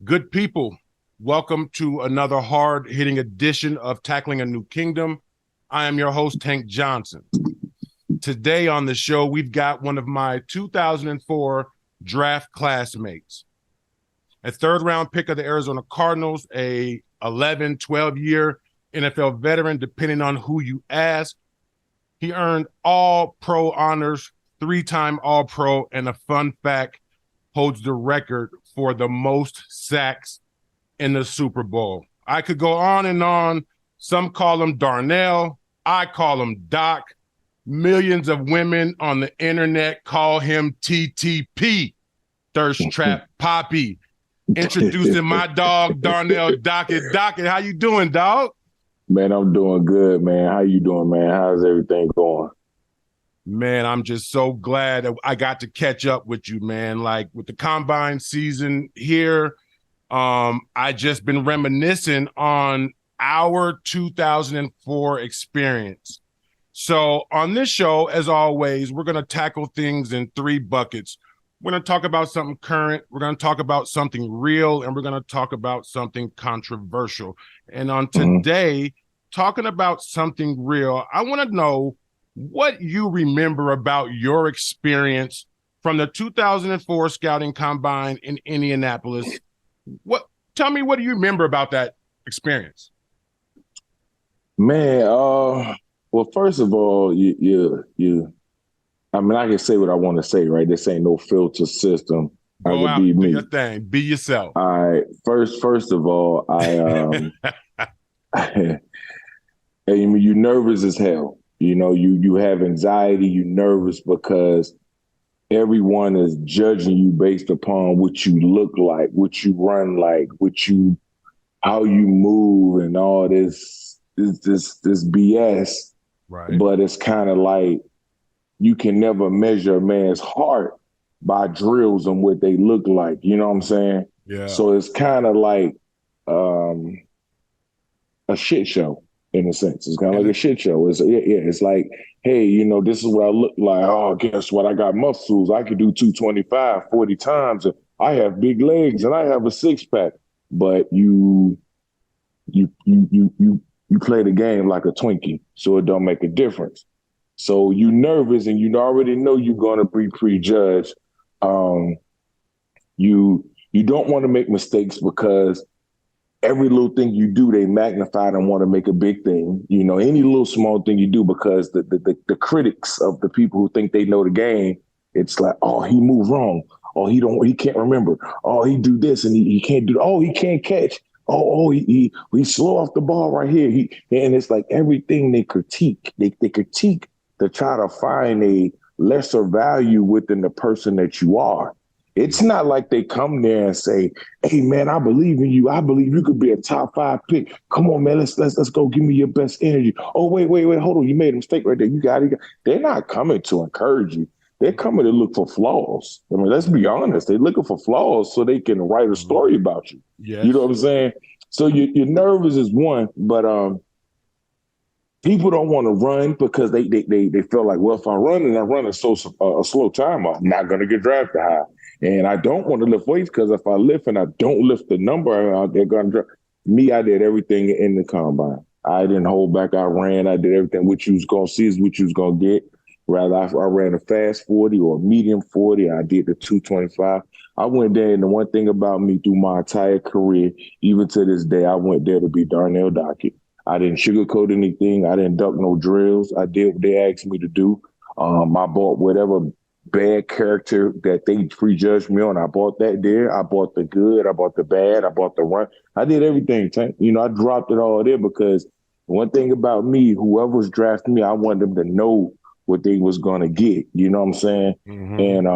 Good people, welcome to another hard-hitting edition of Tackling a New Kingdom. I am your host, Tank Johnson. Today on the show, we've got one of my 2004 draft classmates, a third-round pick of the Arizona Cardinals, a 11, 12-year NFL veteran, depending on who you ask. He earned All-Pro honors, three-time All-Pro, and a fun fact, holds the record for the most sacks in the Super Bowl. I could go on and on. Some call him Darnell. I call him Doc. Millions of women on the internet call him TTP, Thirst Trap Poppy. Introducing my dog, Darnell Dockett. Dockett, how you doing, dog? Man, I'm doing good, man. How you doing, man? How's everything going? Man, I'm just so glad that I got to catch up with you, man. Like with the combine season here, I just been reminiscing on our 2004 experience. So on this show, as always, we're going to tackle things in three buckets. We're going to talk about something current, we're going to talk about something real, and we're going to talk about something controversial. And on today, talking about something real, I want to know what you remember about your experience from the 2004 Scouting Combine in Indianapolis. Tell me, what do you remember about that experience? Man, well, first of all, I mean, I can say what I want to say, right? This ain't no filter system. I Go could out, be do me. your thing, be yourself. All right. First of all, and you nervous as hell. You know, you have anxiety, you nervous because everyone is judging you based upon what you look like, what you run like, how you move, and all this BS. Right. But it's kind of like you can never measure a man's heart by drills and what they look like. You know what I'm saying? Yeah. So it's kind of like a shit show in a sense. It's kind of like a shit show. It's like, hey, you know, this is what I look like. Oh, guess what? I got muscles. I could do 225 40 times. And I have big legs and I have a six pack. But you play the game like a Twinkie, so it don't make a difference. So you nervous and you already know you're going to be prejudged. You don't want to make mistakes because every little thing you do, they magnify and want to make a big thing. You know, any little small thing you do, because the critics of the people who think they know the game, it's like, oh, he moved wrong. Oh, he can't remember. Oh, he do this and he can't do. Oh, he can't catch. He slow off the ball right here. And it's like everything they critique. They critique to try to find a lesser value within the person that you are. It's not like they come there and say, "Hey man, I believe in you. I believe you could be a top 5 pick. Come on, man, let's go. Give me your best energy." Oh, wait, hold on. You made a mistake right there. You got it. They're not coming to encourage you. They're coming to look for flaws. I mean, let's be honest. They're looking for flaws so they can write a story about you. Yes. You know what I'm saying? So your nervous is one, but people don't want to run because they feel like, well, if I run and I run a slow time, I'm not going to get drafted high. And I don't want to lift weights because if I lift and I don't lift the number, they're going to draft me. I did everything in the combine. I didn't hold back. I ran. I did everything. What you was going to see is what you was going to get. Rather, I ran a fast 40 or a medium 40. I did the 225. I went there, and the one thing about me through my entire career, even to this day, I went there to be Darnell Dockett. I didn't sugarcoat anything. I didn't duck no drills. I did what they asked me to do. I bought whatever bad character that they prejudged me on. I bought that there. I bought the good. I bought the bad. I bought the run. I did everything, Tank. You know, I dropped it all there because one thing about me, whoever was drafting me, I wanted them to know what they was going to get. You know what I'm saying? Mm-hmm. And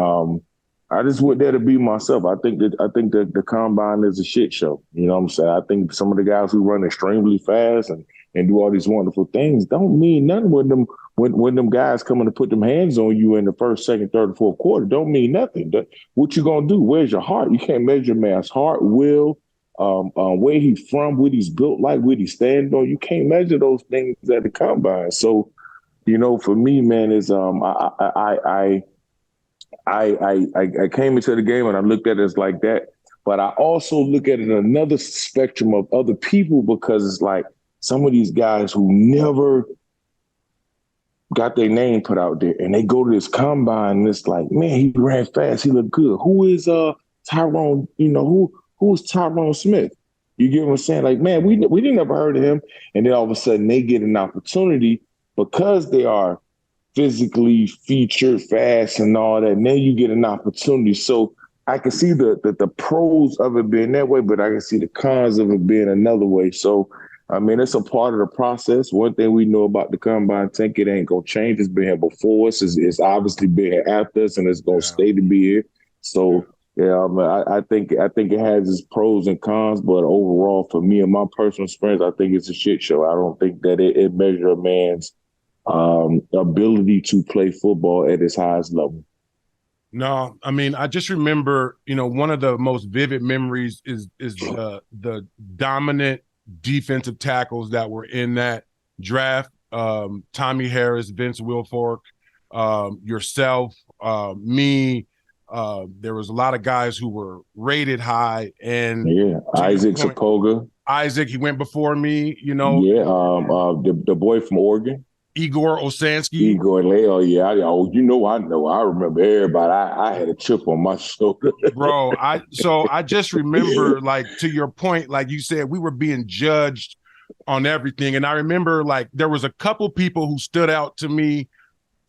I just went there to be myself. I think that the combine is a shit show. You know what I'm saying? I think some of the guys who run extremely fast and do all these wonderful things don't mean nothing when them guys coming to put them hands on you in the first, second, third, and fourth quarter. Don't mean nothing. What you gonna do? Where's your heart? You can't measure a man's heart, will, where he's from, what he's built like, what he stand on. You can't measure those things at the combine. So, you know, for me, man, is I came into the game and I looked at it as like that. But I also look at it in another spectrum of other people because it's like some of these guys who never got their name put out there and they go to this combine and it's like, man, he ran fast, he looked good. Who is Tyrone, who's Tyrone Smith? You get what I'm saying? Like, man, we didn't ever heard of him. And then all of a sudden they get an opportunity because they are physically featured, fast and all that. And then you get an opportunity. So I can see the pros of it being that way, but I can see the cons of it being another way. So, I mean, it's a part of the process. One thing we know about the combine tank, it ain't going to change. It's been here before us. It's obviously been here after us, and it's going to stay to be here. So, yeah, I think it has its pros and cons, but overall, for me and my personal experience, I think it's a shit show. I don't think that it measures a man's ability to play football at its highest level. No, I mean, I just remember, one of the most vivid memories is the dominant defensive tackles that were in that draft. Tommy Harris, Vince Wilfork, yourself, me. There was a lot of guys who were rated high, and Isaac Sapoga. Isaac, he went before me. The boy from Oregon. Igor Osansky. Igor Leo, yeah. I remember everybody. I had a chip on my shoulder. Bro, I just remember, like, to your point, like you said, we were being judged on everything. And I remember, like, there was a couple people who stood out to me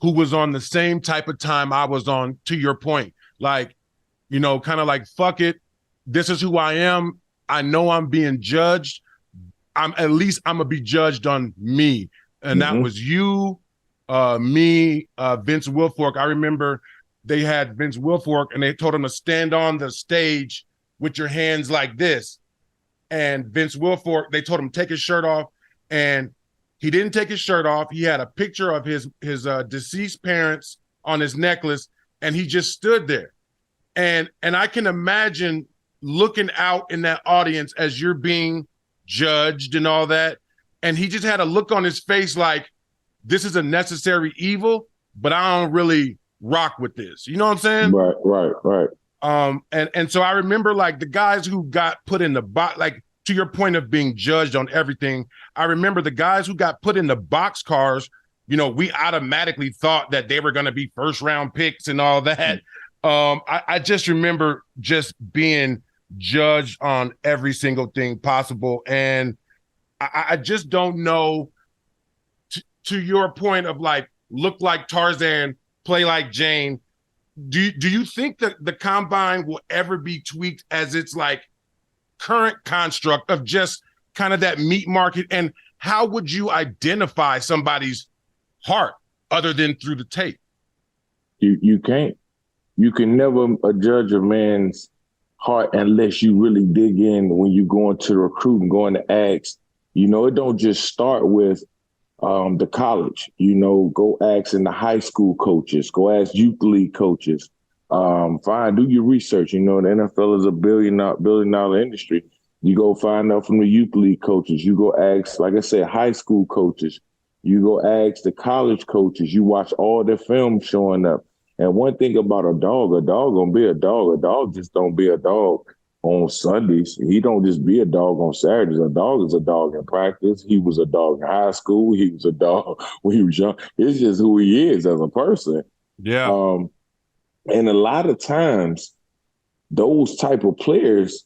who was on the same type of time I was on, to your point. Like, kind of like, fuck it. This is who I am. I know I'm being judged. I'm going to be judged on me. And that was you, me, Vince Wilfork. I remember they had Vince Wilfork and they told him to stand on the stage with your hands like this. And Vince Wilfork, they told him to take his shirt off, and he didn't take his shirt off. He had a picture of his deceased parents on his necklace, and he just stood there. And I can imagine looking out in that audience as you're being judged and all that. And he just had a look on his face like, this is a necessary evil, but I don't really rock with this. You know what I'm saying? Right. And so I remember, like, the guys who got put in the box, like, to your point of being judged on everything, I remember the guys who got put in the boxcars, we automatically thought that they were going to be first round picks and all that. I just remember just being judged on every single thing possible. And I just don't know, to your point of, like, look like Tarzan, play like Jane. Do you think that the combine will ever be tweaked as its, like, current construct of just kind of that meat market? And how would you identify somebody's heart other than through the tape? You can't. You can never judge a man's heart unless you really dig in when you go into the recruit and going to ask. It don't just start with the college. Go ask in the high school coaches. Go ask youth league coaches. Do your research. The NFL is a billion dollar industry. You go find out from the youth league coaches. You go ask, like I said, high school coaches. You go ask the college coaches. You watch all their film showing up. And one thing about a dog gonna be a dog. A dog just don't be a dog on Sundays. He don't just be a dog on Saturdays. A dog is a dog in practice. He was a dog in high school. He was a dog when he was young. It's just who he is as a person. Yeah. And a lot of times, those type of players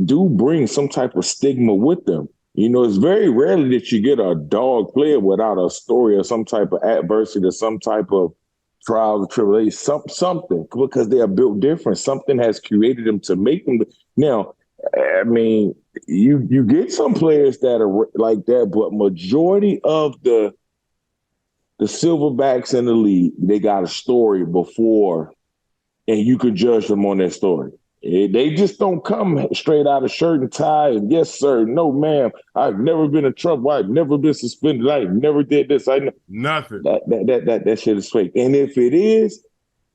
do bring some type of stigma with them. It's very rarely that you get a dog player without a story or some type of adversity or some type of trials or tribulations, something, because they are built different. Something has created them to make them. Now, I mean, you get some players that are like that, but majority of the silverbacks in the league, they got a story before, and you could judge them on that story. They just don't come straight out of shirt and tie and yes, sir, no, ma'am, I've never been in trouble. I've never been suspended. I never did this. Nothing. That shit is fake. And if it is,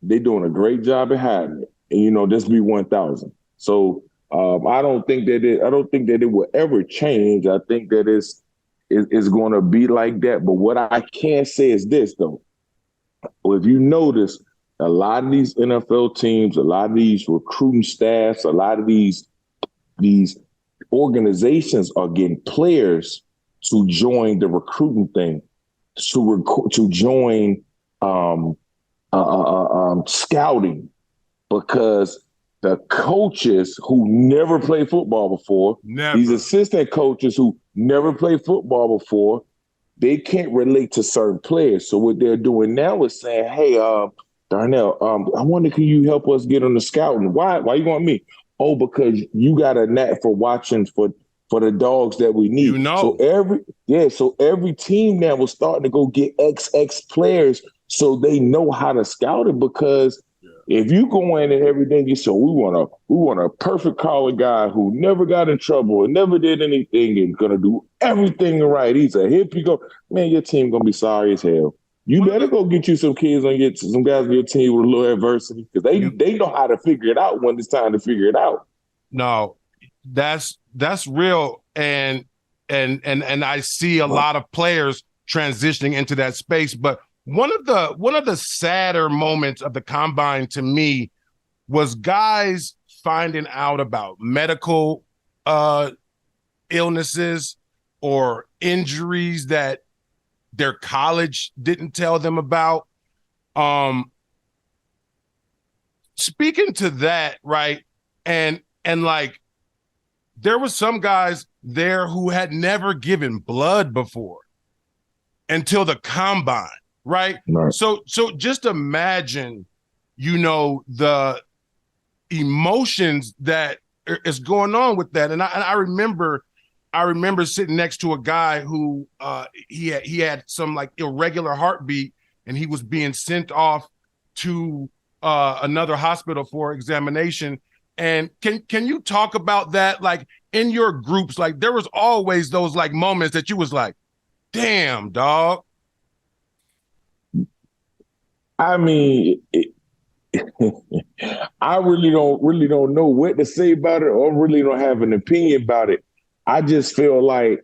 they're doing a great job at hiding it. And this be 1,000. So I don't think that it will ever change. I think that it's going to be like that. But what I can say is this, though. If you notice, a lot of these NFL teams, a lot of these recruiting staffs, a lot of these organizations are getting players to join the recruiting thing, to join scouting, because the coaches who never played football before, these assistant coaches who never played football before, they can't relate to certain players. So what they're doing now is saying, hey, Darnell, I wonder, can you help us get on the scouting? Why you want me? Oh, because you got a knack for watching for the dogs that we need. So every team now was starting to go get XX players so they know how to scout it, because if you go in and everything you say, we want a perfect collar guy who never got in trouble and never did anything and gonna do everything right. He's a hippie. Man, your team gonna be sorry as hell. You better go get you some kids some guys on your team with a little adversity, because they know how to figure it out when it's time to figure it out. No, that's real, and I see a lot of players transitioning into that space, but one of the sadder moments of the combine to me was guys finding out about medical illnesses or injuries that their college didn't tell them about. Speaking to that, right? And like, there was some guys there who had never given blood before until the combine. Right. So just imagine, the emotions that is going on with that. And I remember sitting next to a guy who he had some like irregular heartbeat, and he was being sent off to another hospital for examination. And can you talk about that? Like, in your groups, like, there was always those like moments that you was like, damn, dog. I mean, I really don't know what to say about it, or really don't have an opinion about it. I just feel like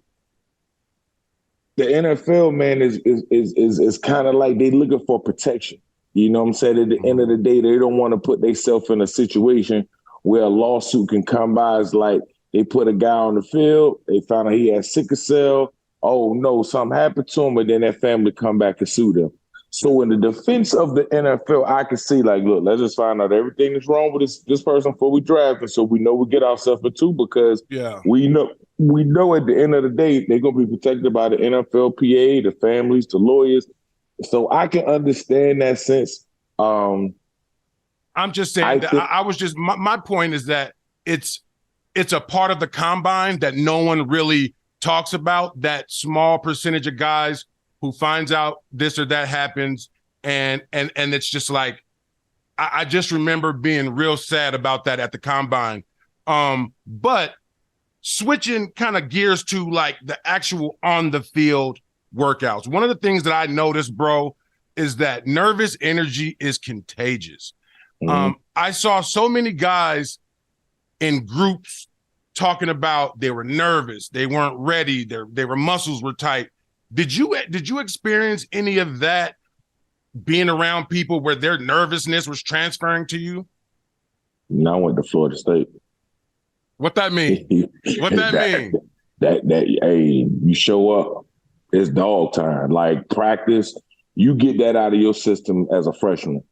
the NFL, man, is kind of like they looking for protection. You know what I'm saying? At the end of the day, they don't want to put themselves in a situation where a lawsuit can come by. It's like they put a guy on the field, they found out he had sickle cell. Oh no, something happened to him, and then that family come back and sue them. So in the defense of the NFL, I can see, like, look, let's just find out everything that's wrong with this person before we draft him, so we know we get ourselves into, because we know at the end of the day they're gonna be protected by the NFLPA, the families, the lawyers. So I can understand that sense. I'm just saying my point is that it's a part of the combine that no one really talks about, that small percentage of guys who finds out this or that happens, and it's just like, I just remember being real sad about that at the combine. But switching kind of gears to like the actual on the field workouts, one of the things that I noticed, bro, is that nervous energy is contagious. I saw so many guys in groups talking about they were nervous, they weren't ready, their muscles were tight. Did you experience any of that being around people where their nervousness was transferring to you? No, I went to Florida State. What that mean? What that mean? Hey, you show up, it's dog time. Like, practice, you get that out of your system as a freshman.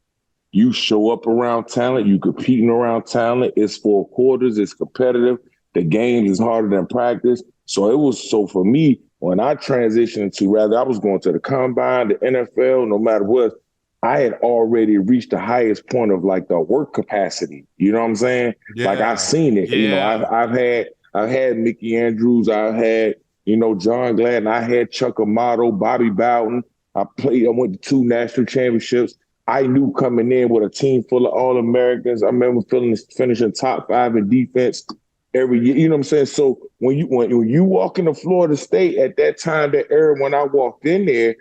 You show up around talent, you competing around talent. It's 4 quarters, it's competitive. The game is harder than practice. So for me, when I transitioned to, rather I was going to the combine, the NFL, no matter what, I had already reached the highest point of like the work capacity. You know what I'm saying? Yeah. Like, I've seen it. Yeah. You know, I've had Mickey Andrews, I've had, John Gladden, I had Chuck Amato, Bobby Bowden. I went to 2 national championships. I knew coming in with a team full of All-Americans. I remember finishing top 5 in defense every year. You know what I'm saying? So when you walk into Florida State at that time, that era, when I walked in there,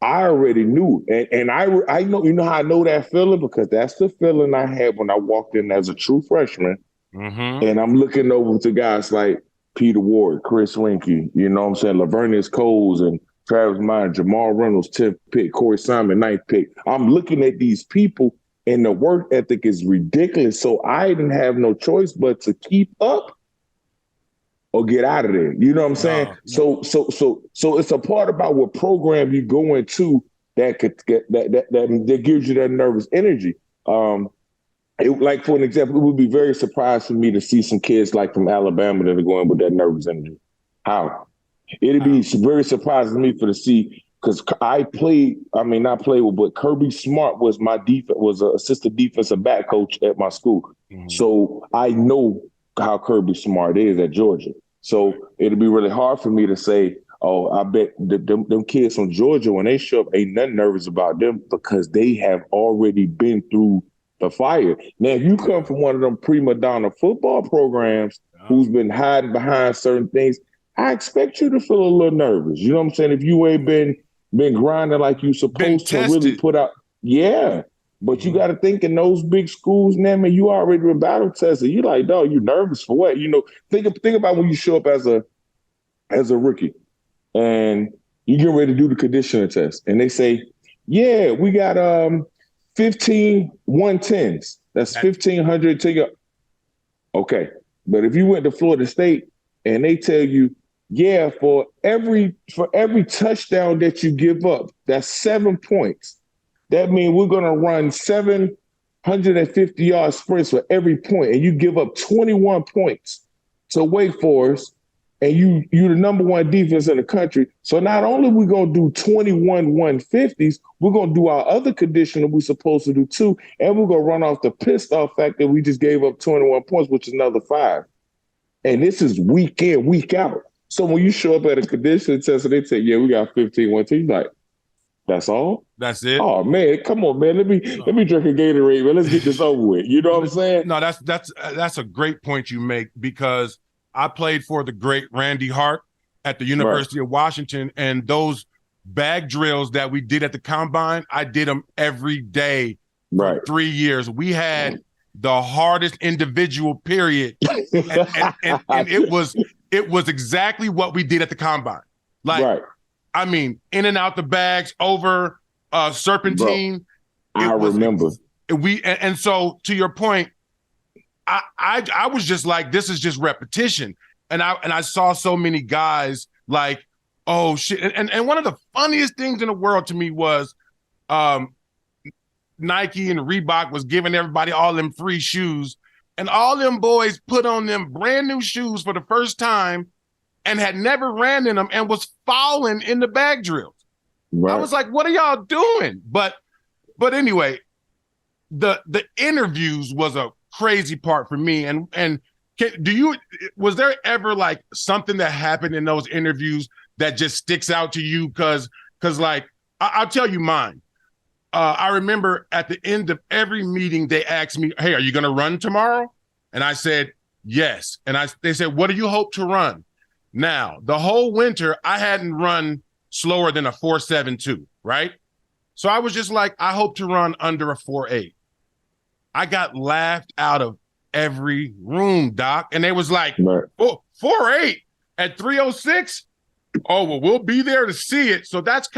I already knew. And I know, how I know that feeling, because that's the feeling I had when I walked in as a true freshman. Mm-hmm. And I'm looking over to guys like Peter Ward, Chris Winkie, you know what I'm saying, Lavernius Coles and Travis Meyer, Jamal Reynolds, 10th pick, Corey Simon, 9th pick. I'm looking at these people, and the work ethic is ridiculous. So I didn't have no choice but to keep up or get out of there. You know what I'm saying? So it's a part about what program you go into that could get that gives you that nervous energy. Like for an example, it would be very surprised for me to see some kids like from Alabama that are going with that nervous energy. How? It'd be very surprising to me to see because not played with, but Kirby Smart was was an assistant defensive back coach at my school. Mm-hmm. So I know how Kirby Smart is at Georgia. So it'd be really hard for me to say, oh, I bet them kids from Georgia, when they show up, ain't nothing nervous about them because they have already been through the fire. Now, if you come from one of them prima donna football programs who's been hiding behind certain things, I expect you to feel a little nervous. You know what I'm saying? If you ain't been grinding like you supposed to really put out, yeah. But you got to think in those big schools, man, you already been battle tested. You like, dog, you nervous for what? You know, think about when you show up as a rookie and you get ready to do the conditioning test, and they say, yeah, we got 15 110s. That's 1,500 to your. Okay, but if you went to Florida State and they tell you, yeah, for every touchdown that you give up, that's 7 points. That means we're going to run 750-yard sprints for every point, and you give up 21 points to Wake Forest, and you're the number one defense in the country. So not only are we going to do 21 150s, we're going to do our other conditioning we're supposed to do too, and we're going to run off the pissed off fact that we just gave up 21 points, which is another 5. And this is week in, week out. So when you show up at a conditioning test and they say, yeah, we got 15 110, you're like, that's all? That's it? Oh man, come on, man. Let me drink a Gatorade, man. Let's get this over with. You know what I'm saying? No, that's a great point you make, because I played for the great Randy Hart at the University of Washington, and those bag drills that we did at the combine, I did them every day for 3 years. We had the hardest individual period, and it was exactly what we did at the combine. Like, I mean, in and out the bags, over serpentine. Bro, I remember. And so to your point, I was just like, this is just repetition. And I saw so many guys like, oh shit. And one of the funniest things in the world to me was Nike and Reebok was giving everybody all them free shoes, and all them boys put on them brand new shoes for the first time and had never ran in them and was fouling in the bag drills. I was like, what are y'all doing? But anyway, the interviews was a crazy part for me. And was there ever like something that happened in those interviews that just sticks out to you? Cause like, I'll tell you mine. I remember at the end of every meeting, they asked me, hey, are you going to run tomorrow? And I said, yes. And they said, what do you hope to run? Now, the whole winter, I hadn't run slower than a 4.72, right? So I was just like, I hope to run under a 4.8. I got laughed out of every room, Doc. And they was like, oh, 4.8 at 3.06? Oh, well, we'll be there to see it. So that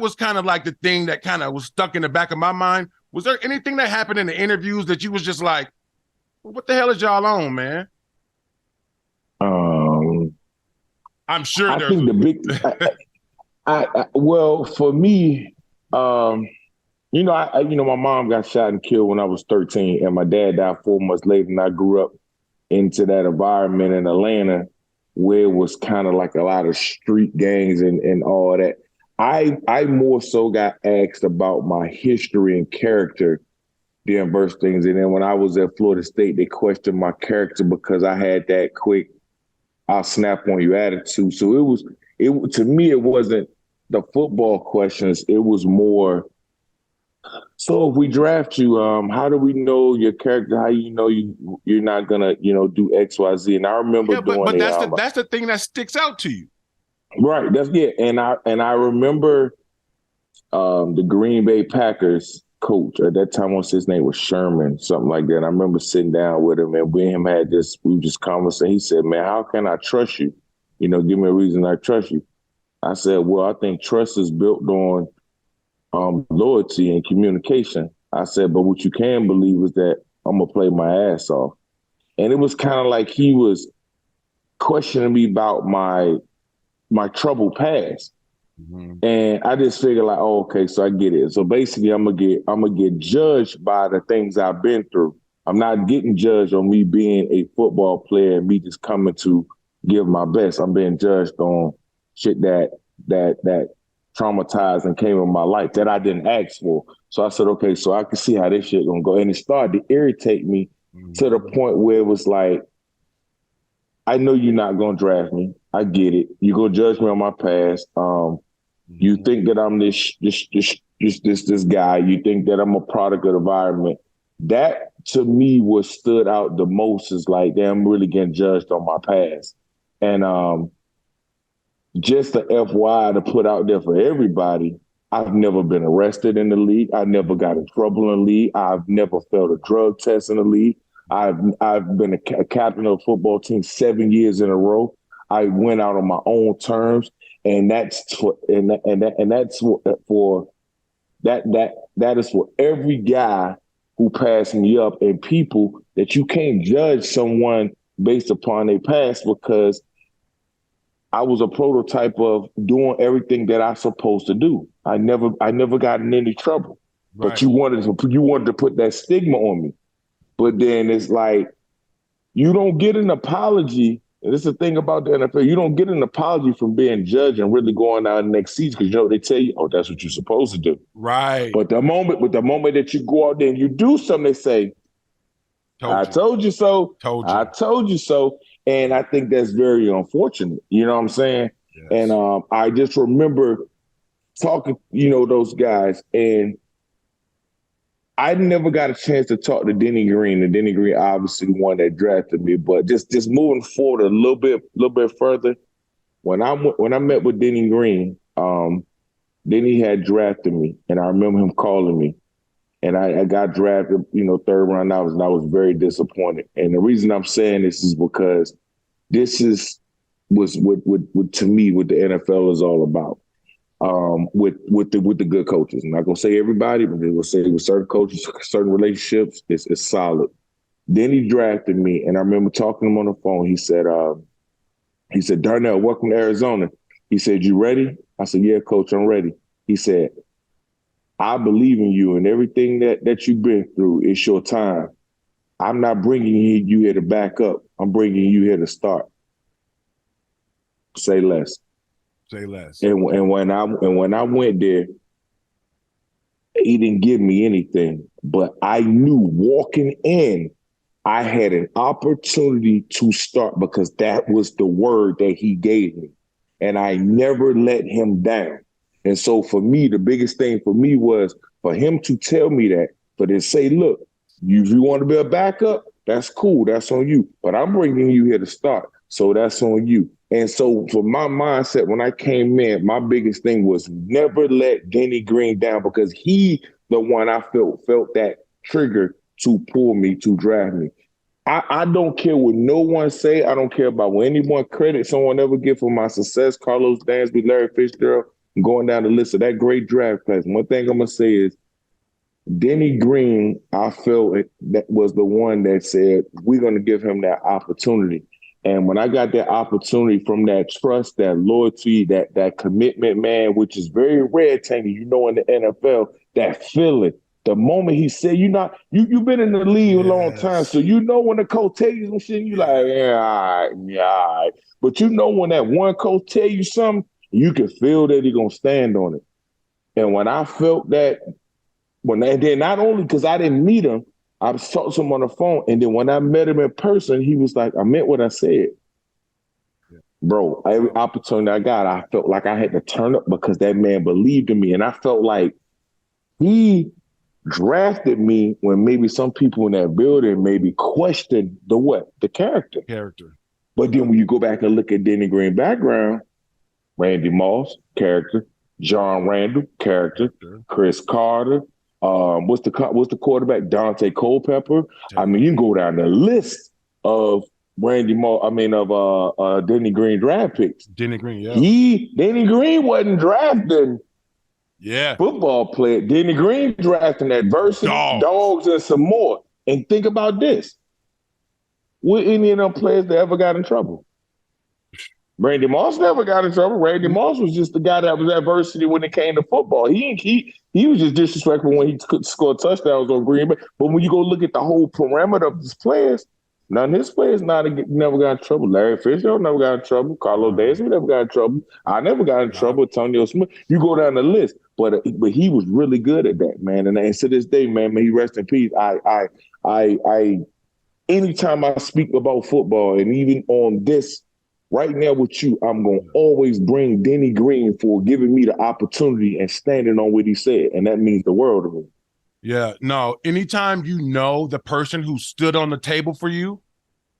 was kind of like the thing that kind of was stuck in the back of my mind. Was there anything that happened in the interviews that you was just like, well, what the hell is y'all on, man? I'm sure I think the big well, for me, my mom got shot and killed when I was 13, and my dad died 4 months later, and I grew up into that environment in Atlanta where it was kind of like a lot of street gangs and all that. I more so got asked about my history and character than verse things. And then when I was at Florida State, they questioned my character because I had that quick, I'll snap on you attitude. So to me, it wasn't the football questions. It was more, so if we draft you, how do we know your character? How you know you're not gonna, do X, Y, Z? And I remember but that's the thing that sticks out to you, right? And I remember the Green Bay Packers coach at that time. His name was Sherman, something like that. And I remember sitting down with him, and we had this conversation. He said, "Man, how can I trust you? Give me a reason I trust you." I said, "Well, I think trust is built on loyalty and communication." I said, but what you can believe is that I'm gonna play my ass off. And it was kind of like he was questioning me about my troubled past. Mm-hmm. And I just figured like, oh, okay, so I get it. So basically I'm gonna get judged by the things I've been through. I'm not getting judged on me being a football player and me just coming to give my best. I'm being judged on shit that traumatized and came in my life that I didn't ask for. So I said, okay, so I can see how this shit gonna go. And it started to irritate me to the point where it was like, I know you're not gonna draft me. I get it. You're gonna judge me on my past. You think that I'm this guy. You think that I'm a product of the environment. That to me what stood out the most is like, damn, I'm really getting judged on my past. And just the FY to put out there for everybody, I've never been arrested in the league. I never got in trouble in the league. I've never failed a drug test in the league. I've been a captain of a football team 7 years in a row. I went out on my own terms, and that's for that is for every guy who passed me up, and people that you can't judge someone based upon their past, because I was a prototype of doing everything that I'm supposed to do. I never got in any trouble. Right. But you wanted to put that stigma on me. But then it's like, you don't get an apology. And this is the thing about the NFL. You don't get an apology from being judged and really going out next season, because they tell you, oh, that's what you're supposed to do. Right. But the moment that you go out there and you do something, they say, I told you so. I told you so. And I think that's very unfortunate. You know what I'm saying? Yes. And I just remember talking, those guys, and I never got a chance to talk to Denny Green. And Denny Green, obviously the one that drafted me. But just moving forward a little bit further, when I met with Denny Green, Denny had drafted me, and I remember him calling me. And I got drafted, third round. I was very disappointed. And the reason I'm saying this is because this was what to me what the NFL is all about. With the good coaches. I'm not gonna say everybody, but I'm gonna say with certain coaches, certain relationships, it's solid. Then he drafted me, and I remember talking to him on the phone. He said, Darnell, welcome to Arizona. He said, you ready? I said, yeah, coach, I'm ready. He said, I believe in you, and everything that you've been through. It's your time. I'm not bringing you here to back up. I'm bringing you here to start. Say less. Say less. And when I went there, he didn't give me anything, but I knew walking in, I had an opportunity to start, because that was the word that he gave me, and I never let him down. And so for me, the biggest thing for me was for him to tell me that, for to say, look, if you want to be a backup, that's cool. That's on you. But I'm bringing you here to start. So that's on you. And so for my mindset, when I came in, my biggest thing was never let Denny Green down, because he, the one I felt that trigger to pull me, to draft me. I don't care what no one say. I don't care about what anyone credit someone ever give for my success. Carlos Dansby, Larry Fitzgerald, going down the list of that great draft class. One thing I'm going to say is Denny Green, I felt that was the one that said, we're going to give him that opportunity. And when I got that opportunity from that trust, that loyalty, that commitment, man, which is very rare, Tangy, in the NFL, that feeling. The moment he said, you've been in the league a long time, so when the coach tells you some shit, you like, yeah, all right. But when that one coach tell you something, you can feel that he's going to stand on it. And when I felt that, then not only because I didn't meet him, I talked to him on the phone, and then when I met him in person, he was like, I meant what I said. Yeah. Bro, every opportunity I got, I felt like I had to turn up, because that man believed in me. And I felt like he drafted me when maybe some people in that building maybe questioned the character. But then when you go back and look at Denny Green background, Randy Moss, character, John Randall, character, Chris Carter, what's the quarterback? Dante Culpepper. I mean, you can go down the list of Denny Green draft picks. Denny Green, yeah. Denny Green wasn't drafting Yeah. Football player, Denny Green drafting adversity, Dog. dogs, and some more. And think about this. What any of them players that ever got in trouble? Randy Moss never got in trouble. Randy Moss was just the guy that was adversity when it came to football. He was just disrespectful when he could score touchdowns on Green Bay. But when you go look at the whole parameter of his players, none of his players never got in trouble. Larry Fitzgerald never got in trouble. Carlos Davis never got in trouble. I never got in trouble. Tonio Smith. You go down the list, but he was really good at that, man. And to this day, man, may he rest in peace. I anytime I speak about football, and even on this right now with you, I'm going to always bring Denny Green for giving me the opportunity and standing on what he said. And that means the world to me. Yeah, no, anytime you know the person who stood on the table for you,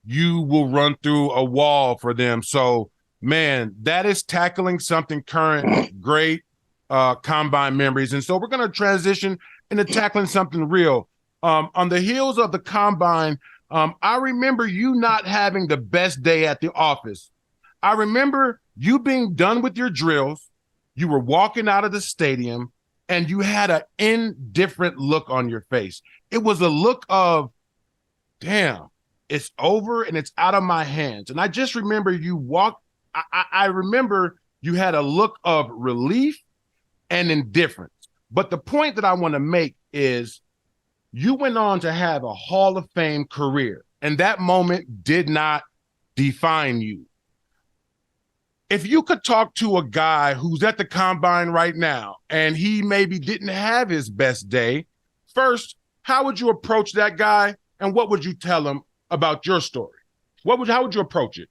you will run through a wall for them. So, man, that is tackling something current, great combine memories. And so we're going to transition into tackling something real. On the heels of the combine, I remember you not having the best day at the office. I remember you being done with your drills. You were walking out of the stadium and you had an indifferent look on your face. It was a look of, damn, it's over and it's out of my hands. And I just remember you I remember you had a look of relief and indifference. But the point that I want to make is you went on to have a Hall of Fame career, and that moment did not define you. If you could talk to a guy who's at the combine right now and he maybe didn't have his best day, first, how would you approach that guy and what would you tell him about your story? How would you approach it?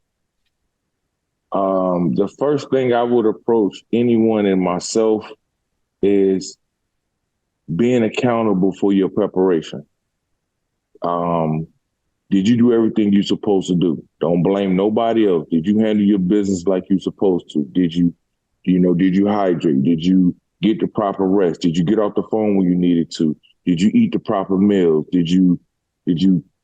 The first thing I would approach anyone and myself is being accountable for your preparation. Did you do everything you're supposed to do? Don't blame nobody else. Did you handle your business like you're supposed to? Did you hydrate? Did you get the proper rest? Did you get off the phone when you needed to? Did you eat the proper meals? Did you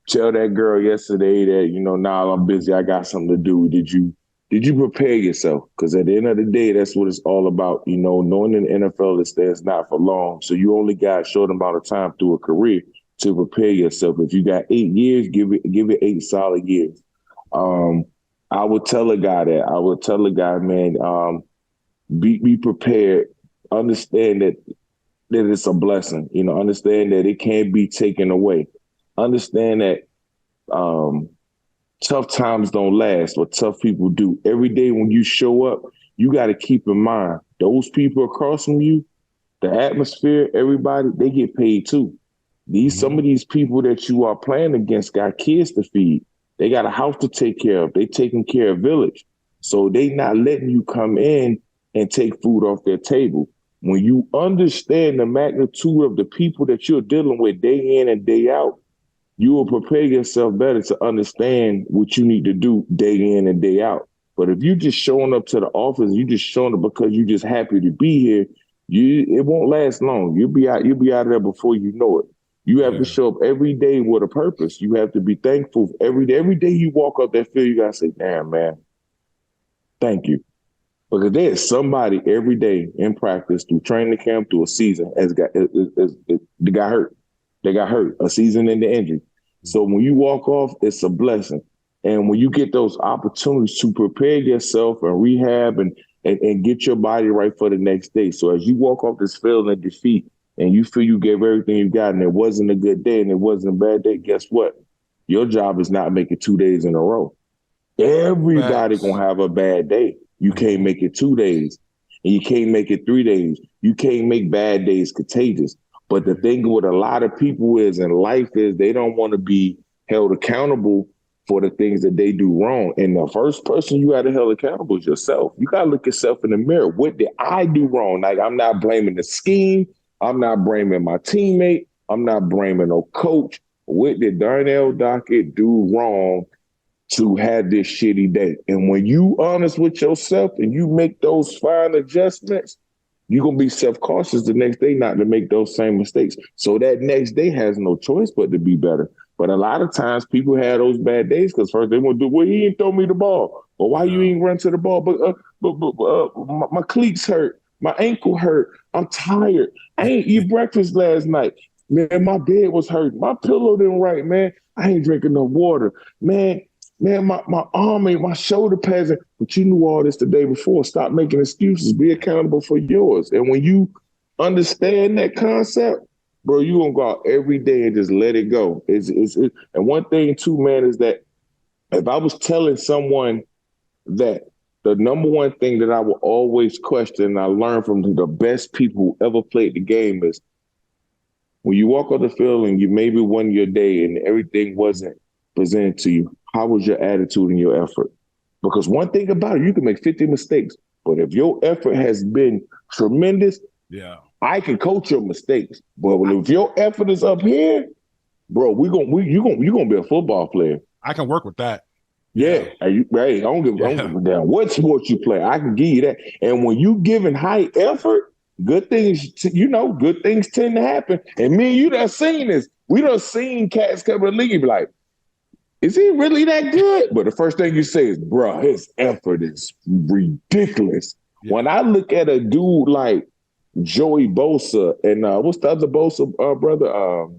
tell that girl yesterday that, nah, I'm busy, I got something to do? Did you prepare yourself? Because at the end of the day, that's what it's all about. Knowing in the NFL that it's not for long. So you only got a short amount of time through a career to prepare yourself. If you got 8 years, give it 8 solid years. I would tell a guy that. I would tell a guy, man, be prepared. Understand that it's a blessing. Understand that it can't be taken away. Understand that tough times don't last, but tough people do. Every day when you show up, you got to keep in mind those people across from you, the atmosphere, everybody, they get paid too. Some of these people that you are playing against got kids to feed. They got a house to take care of. They taking care of village. So they not letting you come in and take food off their table. When you understand the magnitude of the people that you're dealing with day in and day out, you will prepare yourself better to understand what you need to do day in and day out. But if you just showing up to the office, you just showing up because you're just happy to be here, it won't last long. You'll be out of there before you know it. You have to show up every day with a purpose. You have to be thankful every day. Every day you walk up that field, you gotta say, damn, man, thank you. Because there's somebody every day in practice through training camp, through a season, they got hurt. They got hurt, a season in the injury. So when you walk off, it's a blessing. And when you get those opportunities to prepare yourself and rehab and get your body right for the next day. So as you walk off this field in defeat and you feel you gave everything you got and it wasn't a good day and it wasn't a bad day, guess what? Your job is not make it 2 days in a row. Everybody gonna have a bad day. You can't make it 2 days and you can't make it 3 days. You can't make bad days contagious. But the thing with a lot of people is in life is they don't want to be held accountable for the things that they do wrong. And the first person you got to hold accountable is yourself. You got to look yourself in the mirror. What did I do wrong? Like, I'm not blaming the scheme. I'm not blaming my teammate. I'm not blaming no coach. What did Darnell Dockett do wrong to have this shitty day? And when you honest with yourself and you make those fine adjustments, you're going to be self-cautious the next day not to make those same mistakes. So that next day has no choice but to be better. But a lot of times people have those bad days because first they want to do, well, he didn't throw me the ball. Or why you ain't run to the ball? But my cleats hurt. My ankle hurt. I'm tired. I ain't eat breakfast last night. Man, my bed was hurting. My pillow didn't right, man. I ain't drinking no water. Man, my arm ain't, my shoulder pads. But you knew all this the day before. Stop making excuses. Be accountable for yours. And when you understand that concept, bro, you gonna go out every day and just let it go. And one thing too, man, is that if I was telling someone that the number one thing that I will always question, and I learned from the best people who ever played the game, is when you walk on the field and you maybe won your day and everything wasn't presented to you, how was your attitude and your effort? Because one thing about it, you can make 50 mistakes, but if your effort has been tremendous, I can coach your mistakes. But if your effort is up here, bro, you're gonna be a football player. I can work with that. Yeah. Hey, I don't give a damn what sport you play. I can give you that. And when you giving high effort, good things tend to happen. And me and you done seen this. We done seen cats come in the league and be like, is he really that good? But the first thing you say is, bro, his effort is ridiculous. Yeah. When I look at a dude like Joey Bosa and what's the other Bosa brother?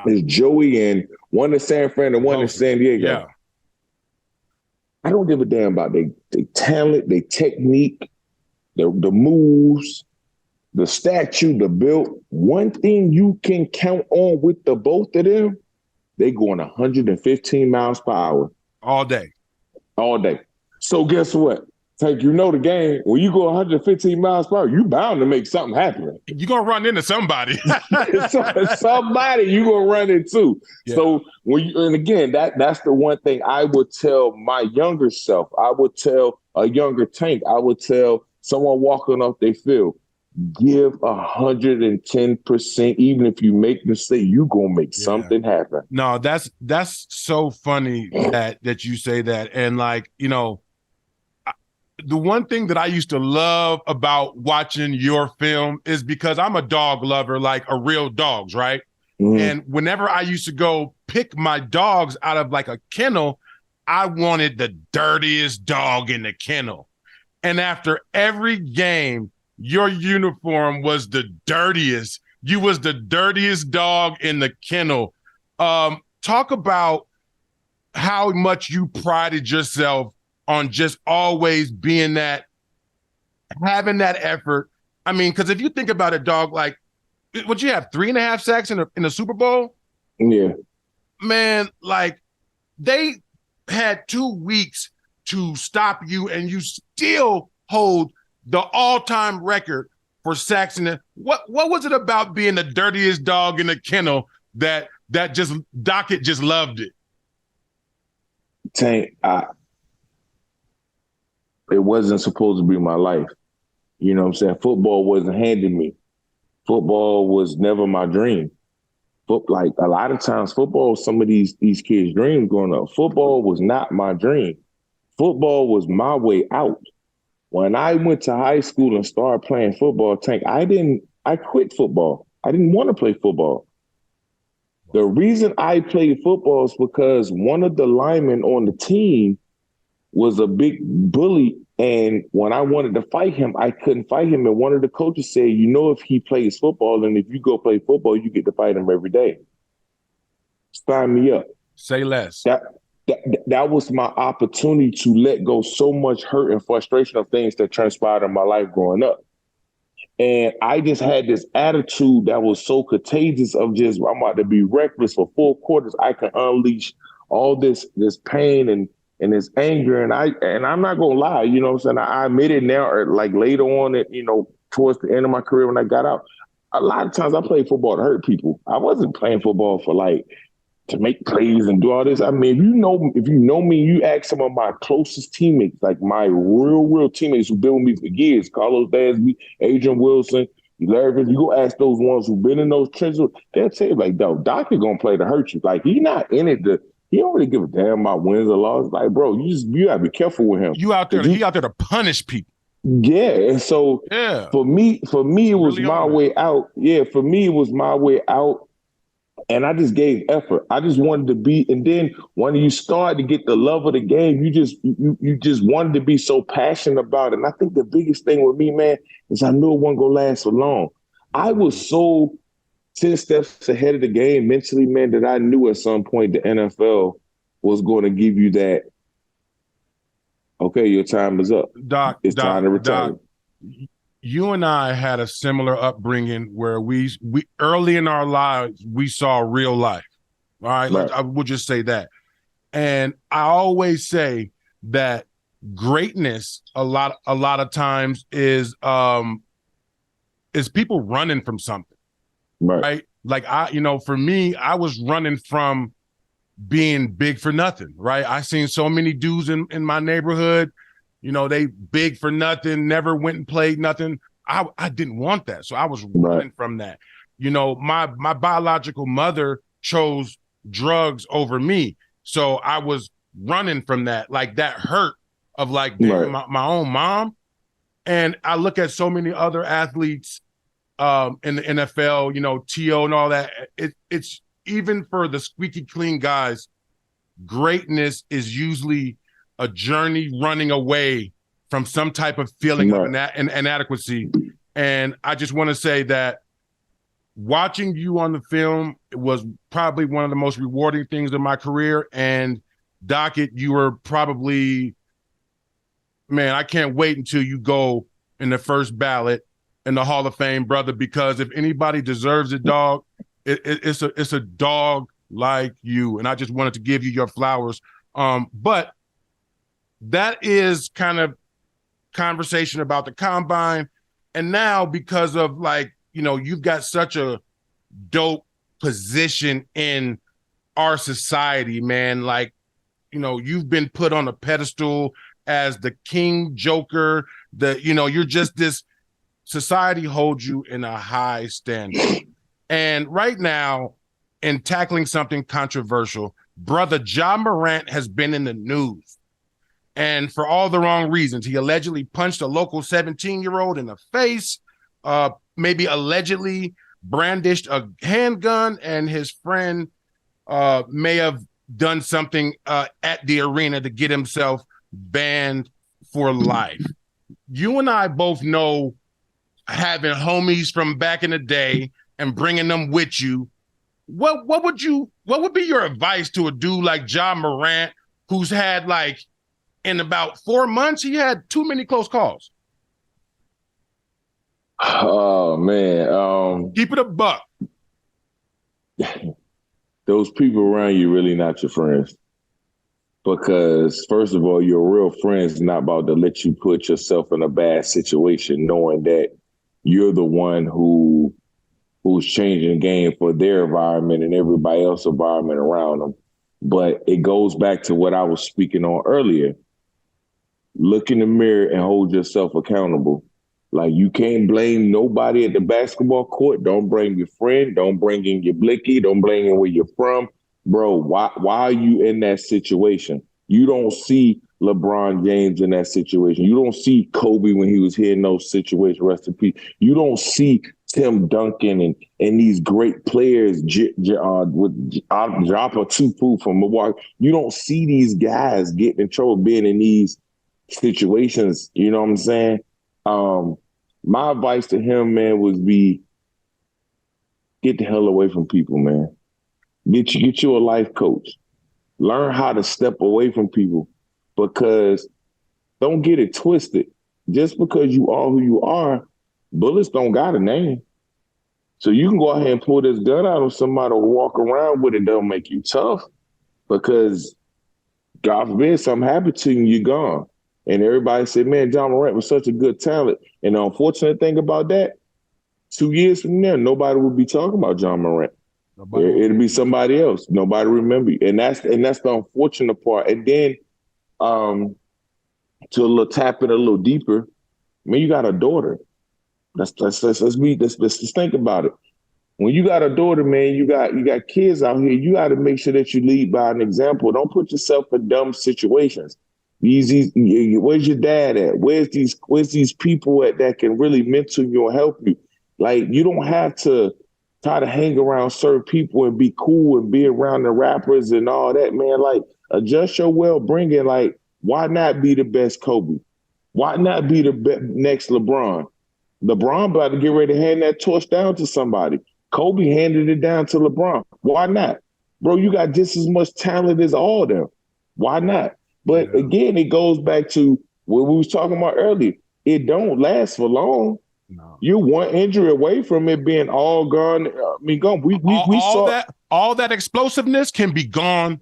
It's Joey and one in San Fran and one in San Diego. Yeah. I don't give a damn about their talent, their technique, the moves, the statue, the build. One thing you can count on with the both of them, they going 115 miles per hour. All day. All day. So guess what? Tank, you know the game. When you go 115 miles per hour, you bound to make something happen. You're going to run into somebody. Somebody you going to run into. Yeah. So, and again, that's the one thing I would tell my younger self. I would tell a younger Tank. I would tell someone walking off their field, give 110%. Even if you make a mistake, you going to make something happen. No, that's so funny that you say that. And like, you know, the one thing that I used to love about watching your film is because I'm a dog lover, like a real dogs, right? Mm-hmm. And whenever I used to go pick my dogs out of like a kennel, I wanted the dirtiest dog in the kennel. And after every game, your uniform was the dirtiest. You was the dirtiest dog in the kennel. Talk about how much you prided yourself on just always being that, having that effort. I mean, because if you think about it, dog, like, would you have 3.5 sacks in the Super Bowl? Yeah. Man, like, they had 2 weeks to stop you, and you still hold the all-time record for sacks in the. What was it about being the dirtiest dog in the kennel that just Dockett just loved it? Tank, it wasn't supposed to be my life. You know what I'm saying? Football wasn't handed me. Football was never my dream. Like a lot of times, football was some of these kids' dreams growing up. Football was not my dream. Football was my way out. When I went to high school and started playing football, Tank, I quit football. I didn't want to play football. The reason I played football is because one of the linemen on the team was a big bully, and when I wanted to fight him, I couldn't fight him. And one of the coaches said, you know, if he plays football and if you go play football, you get to fight him every day. Sign me up. Say less. That was my opportunity to let go so much hurt and frustration of things that transpired in my life growing up. And I just had this attitude that was so contagious of just, I'm about to be reckless for 4 quarters. I can unleash all this pain and this anger. And I'm not going to lie, you know what I'm saying? I admit it now, or like later on, towards the end of my career when I got out, a lot of times I played football to hurt people. I wasn't playing football for to make plays and do all this. I mean, if you know me, you ask some of my closest teammates, like my real teammates who've been with me for years, Carlos Dansby, Adrian Wilson, Larry, you go ask those ones who've been in those trenches, they'll tell you, like, Doc is going to play to hurt you. Like, he's not in it he don't really give a damn about wins or losses. Like, bro, you gotta be careful with him. He out there to punish people. Yeah. And so for me, it was my way out. Yeah, for me, it was my way out. And I just gave effort. I just wanted to be, and then when you start to get the love of the game, you just wanted to be so passionate about it. And I think the biggest thing with me, man, is I knew it wasn't gonna last so long. I was so 10 steps ahead of the game mentally, man, that I knew at some point the NFL was going to give you that, okay, your time is up. It's time to retire. Doc, you and I had a similar upbringing where we early in our lives, we saw real life. All right. I would just say that. And I always say that greatness a lot of times is people running from something. Right. Like for me, I was running from being big for nothing. Right. I seen so many dudes in my neighborhood, they big for nothing, never went and played nothing. I didn't want that. So I was running from that. My biological mother chose drugs over me. So I was running from that, like that hurt of like my own mom. And I look at so many other athletes in the NFL, T.O. and all that. It's even for the squeaky clean guys, greatness is usually a journey running away from some type of feeling of inadequacy. And I just want to say that watching you on the film was probably one of the most rewarding things in my career. And Dockett, you were probably, man, I can't wait until you go in the first ballot in the Hall of Fame, brother, because if anybody deserves it, dog, it's a dog like you. And I just wanted to give you your flowers. But that is kind of conversation about the combine. And now because of you've got such a dope position in our society, man, you've been put on a pedestal as the king joker, you're just this, society holds you in a high standard. And right now, in tackling something controversial, brother Ja Morant has been in the news. And for all the wrong reasons. He allegedly punched a local 17-year-old in the face, maybe allegedly brandished a handgun, and his friend may have done something at the arena to get himself banned for life. You and I both know, having homies from back in the day and bringing them with you, what would be your advice to a dude like Ja Morant, who's had in about 4 months, he had too many close calls? Oh man. Keep it a buck. Those people around you really not your friends. Because first of all, your real friends not about to let you put yourself in a bad situation, knowing that you're the one who's changing the game for their environment and everybody else's environment around them. But it goes back to what I was speaking on earlier. Look in the mirror and hold yourself accountable. You can't blame nobody at the basketball court. Don't blame your friend. Don't bring in your blicky. Don't blame in where you're from. Bro, why are you in that situation? You don't see LeBron James in that situation. You don't see Kobe when he was here in those situations, rest in peace. You don't see Tim Duncan and these great players with Japa Tupu from Milwaukee. You don't see these guys getting in trouble being in these situations. You know what I'm saying? My advice to him, man, would be get the hell away from people, man. Get you a life coach. Learn how to step away from people, because don't get it twisted. Just because you are who you are, bullets don't got a name. So you can go ahead and pull this gun out on somebody or walk around with it. Don't make you tough, because God forbid something happened to you and you're gone. And everybody said, man, Ja Morant was such a good talent. And the unfortunate thing about that, 2 years from now, nobody will be talking about Ja Morant. It'll be somebody else. Nobody remember you. And that's the unfortunate part. And then to tap it a little deeper, man, you got a daughter. Let's think about it. When you got a daughter, man, you got kids out here. You got to make sure that you lead by an example. Don't put yourself in dumb situations. Where's your dad at? Where's these people at that can really mentor you and help you? You don't have to try to hang around certain people and be cool and be around the rappers and all that, man. Like, adjust your well bringing. Like, why not be the best Kobe? Why not be the next LeBron? LeBron about to get ready to hand that torch down to somebody. Kobe handed it down to LeBron. Why not? Bro, you got just as much talent as all of them. Why not? But again, it goes back to what we was talking about earlier. It don't last for long. No. You're one injury away from it being all gone. I mean, gone. We saw all that explosiveness can be gone.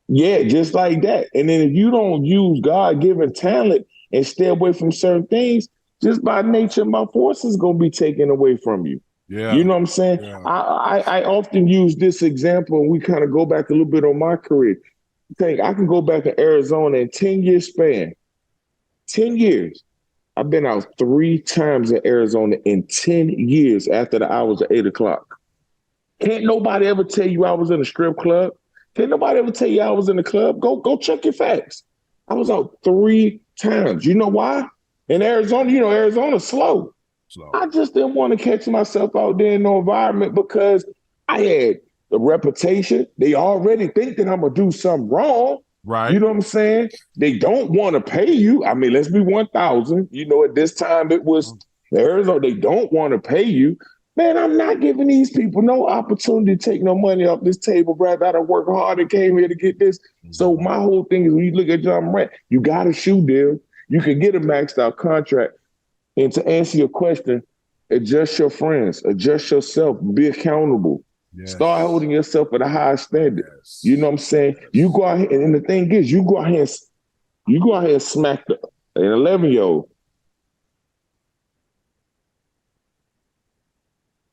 Yeah, just like that. And then if you don't use God-given talent and stay away from certain things, just by nature, my force is going to be taken away from you. Yeah. You know what I'm saying? Yeah. I often use this example, and we kind of go back a little bit on my career. I can go back to Arizona in 10-year span. 10 years. I've been out 3 times in Arizona in 10 years after the hours of 8 o'clock. Can't nobody ever tell you I was in a strip club. Can't nobody ever tell you I was in the club. Go check your facts. I was out 3 times. You know why? In Arizona, Arizona's slow. I just didn't want to catch myself out there in no environment because I had the reputation. They already think that I'm going to do something wrong. Right. You know what I'm saying? They don't want to pay you. I mean, let's be 1,000. At this time it was Arizona. They don't want to pay you. Man, I'm not giving these people no opportunity to take no money off this table, brother. I done work hard and came here to get this. So my whole thing is when you look at John Morant, you got a shoe deal. You can get a maxed out contract. And to answer your question, adjust your friends, adjust yourself, be accountable. Yes. Start holding yourself at a high standard. Yes. You know what I'm saying? You go out here, and the thing is, you go out here and smack an 11-year-old.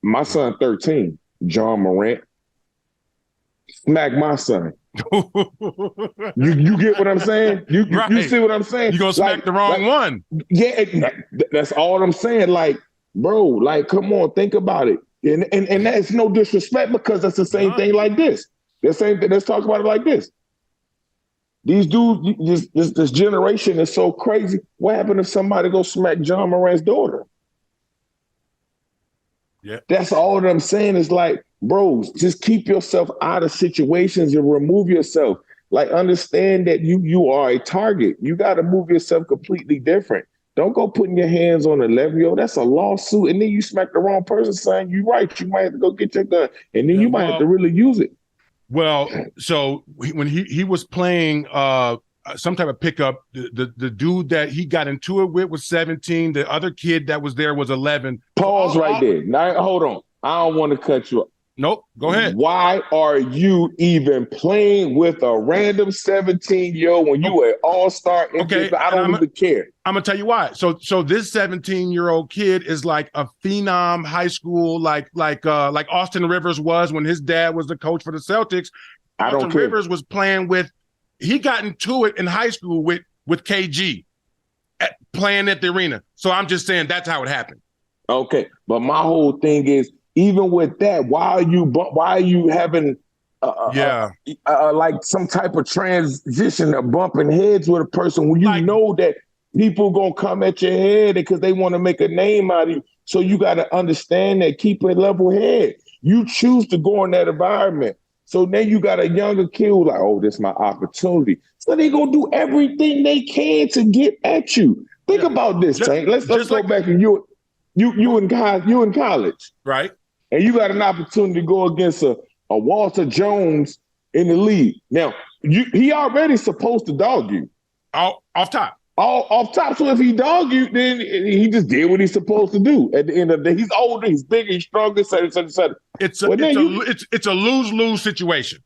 My son, 13, John Morant, smack my son. you get what I'm saying? You see what I'm saying? You're going to smack the wrong one. Yeah, that's all I'm saying. Like, bro, come on, think about it. And that's no disrespect because that's the same thing like this. The same thing. Let's talk about it like this. These dudes, this generation is so crazy. What happened if somebody go smack John Morant's daughter? Yeah. That's all that I'm saying is like, bro, just keep yourself out of situations and remove yourself. Like, understand that you are a target. You got to move yourself completely different. Don't go putting your hands on 11-year-old. That's a lawsuit. And then you smack the wrong person saying you're right. You might have to go get your gun. And then you might have to really use it. Well, so when he was playing some type of pickup, the dude that he got into it with was 17. The other kid that was there was 11. Pause right there. Now, hold on. I don't want to cut you off. Nope. Go ahead. Why are you even playing with a random 17-year-old when you an all-star? Okay. I don't even care. I'm going to tell you why. So this 17-year-old kid is like a phenom high school, like Austin Rivers was when his dad was the coach for the Celtics. Austin Rivers was playing with, he got into it in high school with KG playing at the arena. So I'm just saying that's how it happened. Okay. But my whole thing is, even with that, why are you having like some type of transition of bumping heads with a person when you know that people gonna come at your head because they want to make a name out of you? So you got to understand that, keep a level head. You choose to go in that environment. So then you got a younger kid who's like, oh, this is my opportunity. So they gonna do everything they can to get at you. Think about this, Tank. Let's go back and you in college. Right. And you got an opportunity to go against a Walter Jones in the league. Now, he already supposed to dog you. Off top. Off top. So if he dog you, then he just did what he's supposed to do. At the end of the day, he's older, he's bigger, he's stronger, etc. It's a lose-lose situation.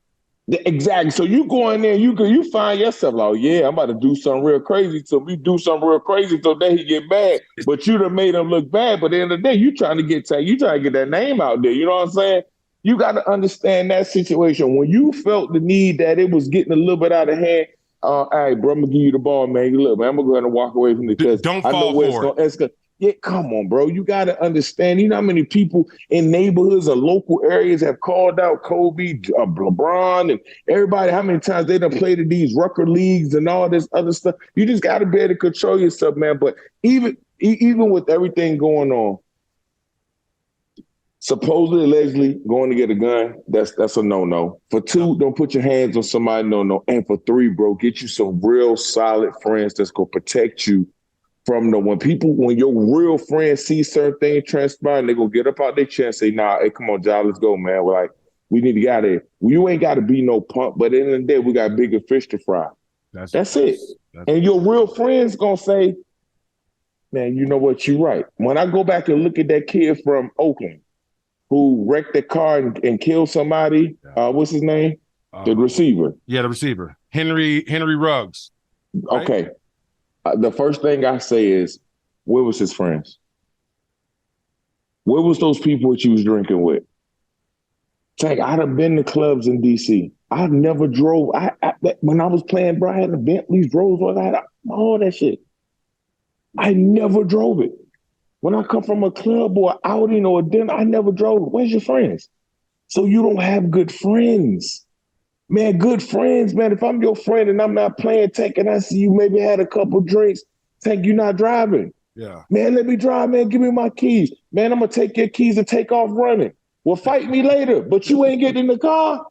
Exactly. So you go in there, you find yourself like, oh, yeah, I'm about to do something real crazy. So we do something real crazy so then he get mad. But you done made him look bad. But at the end of the day, you trying to get that name out there. You know what I'm saying? You got to understand that situation. When you felt the need that it was getting a little bit out of hand, all right, bro, I'm gonna give you the ball, man. Look, man, I'm gonna go ahead and walk away from it because don't fall for it. Yeah, come on, bro. You got to understand. You know how many people in neighborhoods or local areas have called out Kobe, LeBron, and everybody, how many times they done played in these Rucker leagues and all this other stuff. You just got to be able to control yourself, man. But even with everything going on, Supposedly, allegedly, going to get a gun, that's a no-no. For two, don't put your hands on somebody, no-no. And for three, bro, get you some real solid friends that's going to protect you from when your real friends see certain things transpire, they're going to get up out their chest and say, nah, hey, come on, John, let's go, man. We're like, we need to get out of here. You ain't got to be no punk, but at the end of the day, we got bigger fish to fry. That's it. And your real friends going to say, man, you know what, you're right. When I go back and look at that kid from Oakland who wrecked the car and killed somebody, what's his name? The receiver. Yeah, the receiver. Henry Ruggs. Right? Okay. The first thing I say is, where was his friends? Where was those people that you was drinking with? Tank, I'd have been to clubs in D.C. I never drove. When I was playing, bro, I had the Bentleys, Rolls-Royce, I had all that shit. I never drove it. When I come from a club or an outing or a dinner, I never drove it. Where's your friends? So you don't have good friends. Man, good friends, man. If I'm your friend and I'm not playing Tank and I see you maybe had a couple drinks, Tank, you're not driving. Yeah. Man, let me drive, man. Give me my keys. Man, I'm going to take your keys and take off running. Well, fight me later, but you ain't getting in the car.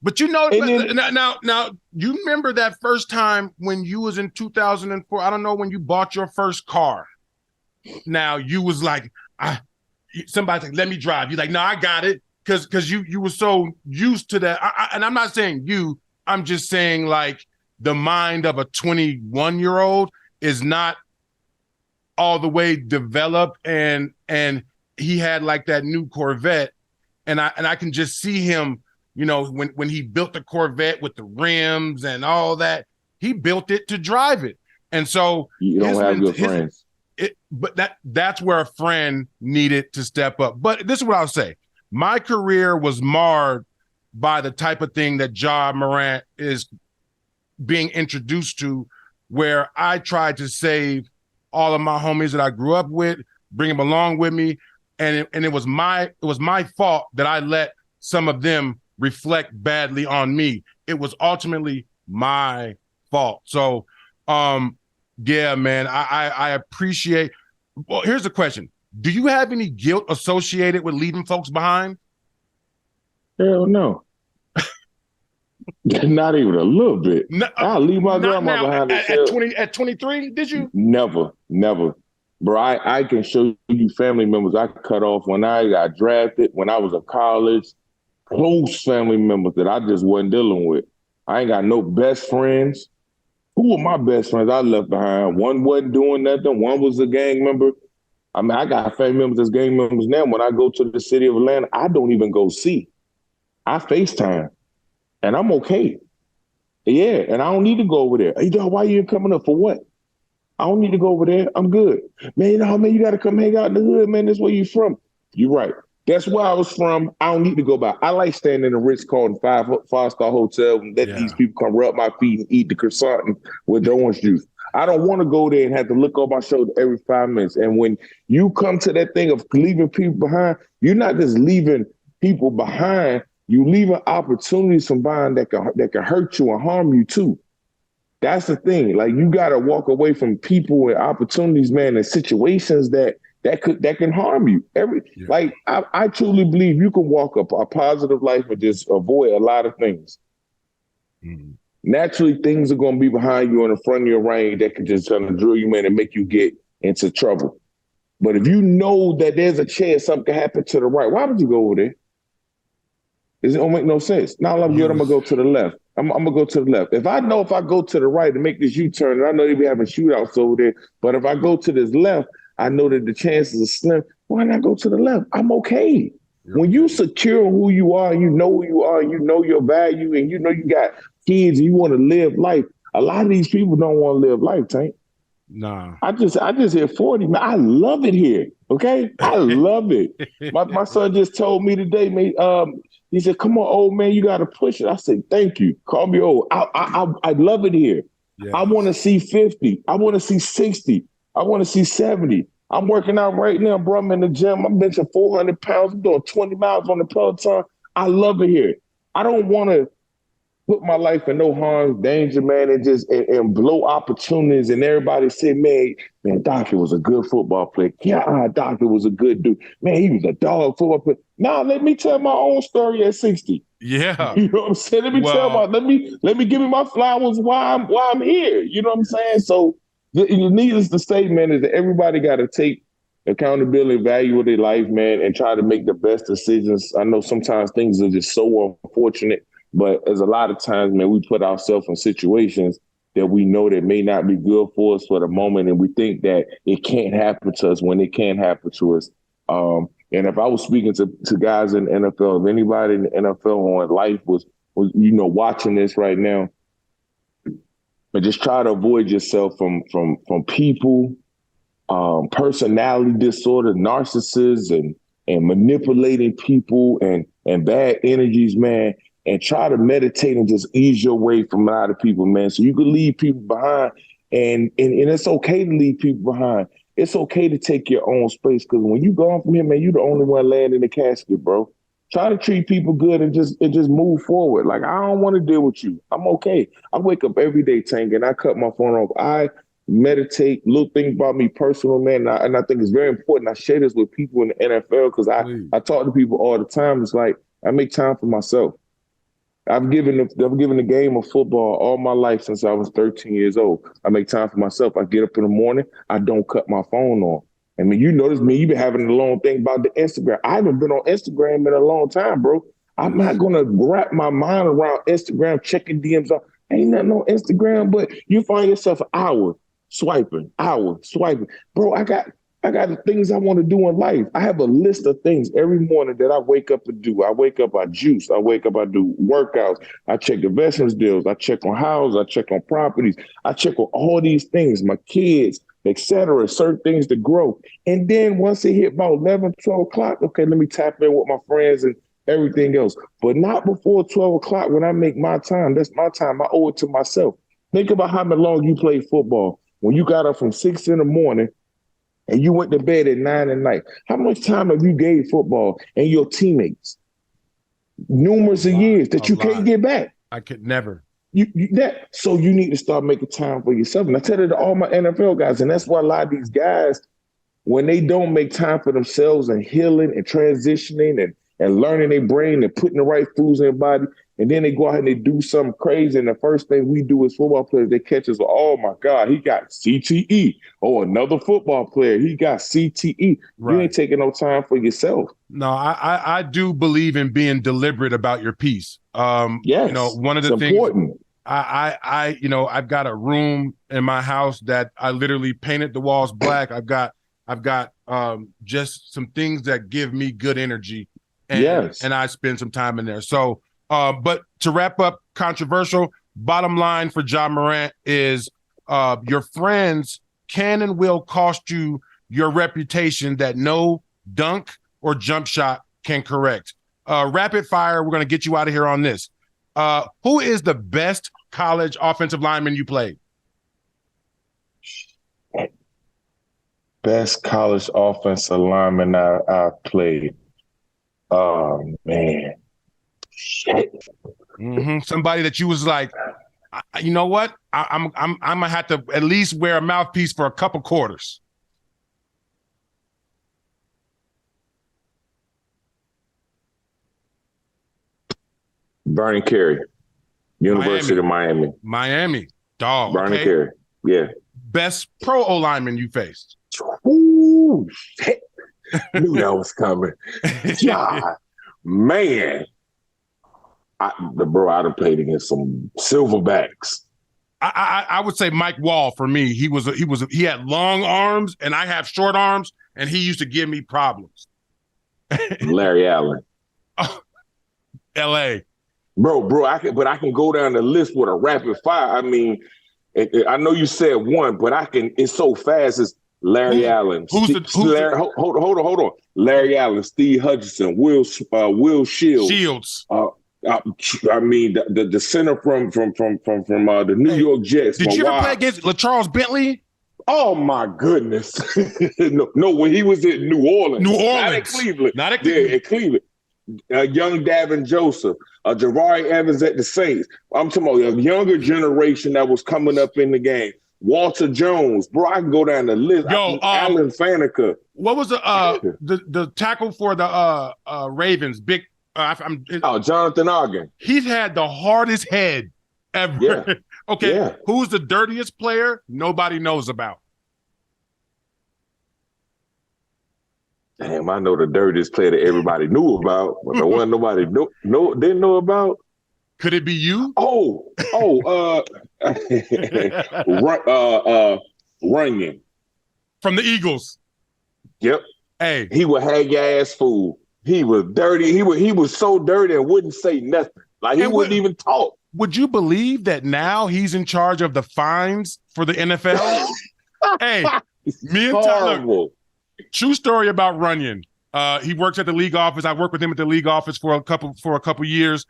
But you know, now, you remember that first time when you was in 2004, I don't know, when you bought your first car. Now, you was like, somebody's like, let me drive. You're like, no, I got it. Because you were so used to that. And I'm not saying you, I'm just saying like the mind of a 21-year-old is not all the way developed. And he had like that new Corvette. And I can just see him, you know, when he built the Corvette with the rims and all that, he built it to drive it. And so you don't have good friends. But that's where a friend needed to step up. But this is what I'll say. My career was marred by the type of thing that Ja Morant is being introduced to, where I tried to save all of my homies that I grew up with, bring them along with me. And it was my fault that I let some of them reflect badly on me. It was ultimately my fault. So, yeah, man, I appreciate. Well, here's the question. Do you have any guilt associated with leaving folks behind? Hell no. Not even a little bit. No, I'll leave my grandma behind. At 23, did you? Never. Bro, I can show you family members I cut off when I got drafted, when I was in college, close family members that I just wasn't dealing with. I ain't got no best friends. Who were my best friends I left behind? One wasn't doing nothing. One was a gang member. I mean, I got family members as gang members now. When I go to the city of Atlanta, I don't even go see. I FaceTime, and I'm okay. Yeah, and I don't need to go over there. Hey, dog, why you coming up for what? I don't need to go over there. I'm good. Man, you got to come hang out in the hood, man. That's where you from. You're right. That's where I was from. I don't need to go back. I like staying in a Ritz-Carlton five-star hotel and let these people come rub my feet and eat the croissant with the orange juice. I don't want to go there and have to look over my shoulder every 5 minutes. And when you come to that thing of leaving people behind, you're not just leaving people behind, you leaving opportunities from behind that can hurt you and harm you too. That's the thing. Like, you got to walk away from people and opportunities, man, and situations that can harm you. Like, I truly believe you can walk a positive life and just avoid a lot of things. Mm-hmm. Naturally, things are going to be behind you in the front of your range that can just kind of drill you in and make you get into trouble. But if you know that there's a chance something can happen to the right, why would you go over there? It don't make no sense. Now I'm good. I'm going to go to the left. I'm going to go to the left. If I go to the right and make this U-turn, and I know they be having shootouts over there, but if I go to this left, I know that the chances are slim. Why not go to the left? I'm okay. When you secure who you are, you know who you are, you know your value, and you know you got kids and you want to live life. A lot of these people don't want to live life, Tank. Nah. I just hit 40, man. I love it here. Okay? I love it. My son just told me today, man, he said, come on, old man, you got to push it. I said, thank you. Call me old. I love it here. Yes. I want to see 50. I want to see 60. I want to see 70. I'm working out right now, bro. I'm in the gym. I'm benching 400 pounds. I'm doing 20 miles on the Peloton. I love it here. I don't want to put my life in no harm's danger, man, and blow opportunities. And everybody said, man, Dockett was a good football player. Yeah, Dockett was a good dude. Man, he was a dog football player. Now let me tell my own story at 60. Yeah. You know what I'm saying? Let me give me my flowers while I'm here. You know what I'm saying? So needless to say, man, is that everybody got to take accountability, value of their life, man, and try to make the best decisions. I know sometimes things are just so unfortunate, but there's a lot of times, man, we put ourselves in situations that we know that may not be good for us for the moment, and we think that it can't happen to us when it can happen to us. And if I was speaking to guys in the NFL, if anybody in the NFL on life was watching this right now, but just try to avoid yourself from people, personality disorder, narcissists, and manipulating people and bad energies, man. And try to meditate and just ease your way from a lot of people, man. So you can leave people behind, and it's okay to leave people behind. It's okay to take your own space, because when you gone from here, man, you the only one laying in the casket, bro. Try to treat people good and just move forward. Like, I don't want to deal with you. I'm okay. I wake up every day, Tank, and I cut my phone off. I meditate, little things about me personal, man. And I think it's very important. I share this with people in the NFL because I talk to people all the time. It's like, I make time for myself. I've given the game of football all my life since I was 13 years old. I make time for myself. I get up in the morning. I don't cut my phone on. I mean, you notice me, you've been having a long thing about the Instagram. I haven't been on Instagram in a long time, bro. I'm not going to wrap my mind around Instagram, checking DMs. Ain't nothing on Instagram, but you find yourself an hour swiping. Bro, I got the things I want to do in life. I have a list of things every morning that I wake up and do. I wake up, I juice. I wake up, I do workouts. I check investments deals. I check on houses. I check on properties. I check on all these things, my kids, etc., certain things to grow. And then once it hit about 11, 12 o'clock, okay, let me tap in with my friends and everything else. But not before 12 o'clock when I make my time. That's my time. I owe it to myself. Think about how long you played football. When you got up from 6 in the morning and you went to bed at 9 at night, how much time have you gave football and your teammates? Numerous of years that you can't get back. I could never. So you need to start making time for yourself. And I tell it to all my NFL guys, and that's why a lot of these guys, when they don't make time for themselves and healing and transitioning and learning their brain and putting the right foods in their body, and then they go out and they do something crazy, and the first thing we do as football players, they catch us, oh my God, he got CTE. Oh, another football player, he got CTE. Right. You ain't taking no time for yourself. No, I do believe in being deliberate about your piece. Yes, one of the things important. I've got a room in my house that I literally painted the walls black. I've got just some things that give me good energy, and I spend some time in there. So, but to wrap up, controversial, bottom line for Ja Morant is your friends can and will cost you your reputation that no dunk or jump shot can correct. Rapid fire, we're going to get you out of here on this. Who is the best college offensive lineman you played? Best college offensive lineman I played. Oh man, shit. Mm-hmm. Somebody that you was like, you know what? I'm gonna have to at least wear a mouthpiece for a couple quarters. Vernon Carey, University of Miami. Miami, dog. Vernon Carey, yeah. Best pro O lineman you faced. Ooh, shit. Knew that was coming. God, man. I'd have played against some silverbacks. I would say Mike Wall for me. He had long arms and I have short arms, and he used to give me problems. Larry Allen. Oh, L.A. Bro, I can go down the list with a rapid fire. I mean, I know you said one, but it's so fast. It's Larry Allen. Hold on. Larry Allen, Steve Hutchinson, Will Shields. I mean, the center from the New York Jets. Did you ever play against LaCharles Bentley? Oh my goodness! no, when he was in New Orleans, not in Cleveland. Yeah, in Cleveland. Young Davin Joseph, Jabari Evans at the Saints. I'm talking about a younger generation that was coming up in the game. Walter Jones, bro, I can go down the list. Alan Faneca. What was the tackle for the Ravens? Jonathan Ogden. He's had the hardest head ever. Yeah. Okay, yeah. Who's the dirtiest player nobody knows about? Damn, I know the dirtiest player that everybody knew about, but the one nobody didn't know about. Could it be you? Runyon. From the Eagles. Yep. Hey. He would have your ass fool. He was dirty. He was so dirty and wouldn't say nothing. Like he wouldn't even talk. Would you believe that now he's in charge of the fines for the NFL? Hey, me and Tyler. True story about Runyon. He works at the league office. I worked with him at the league office for a couple years.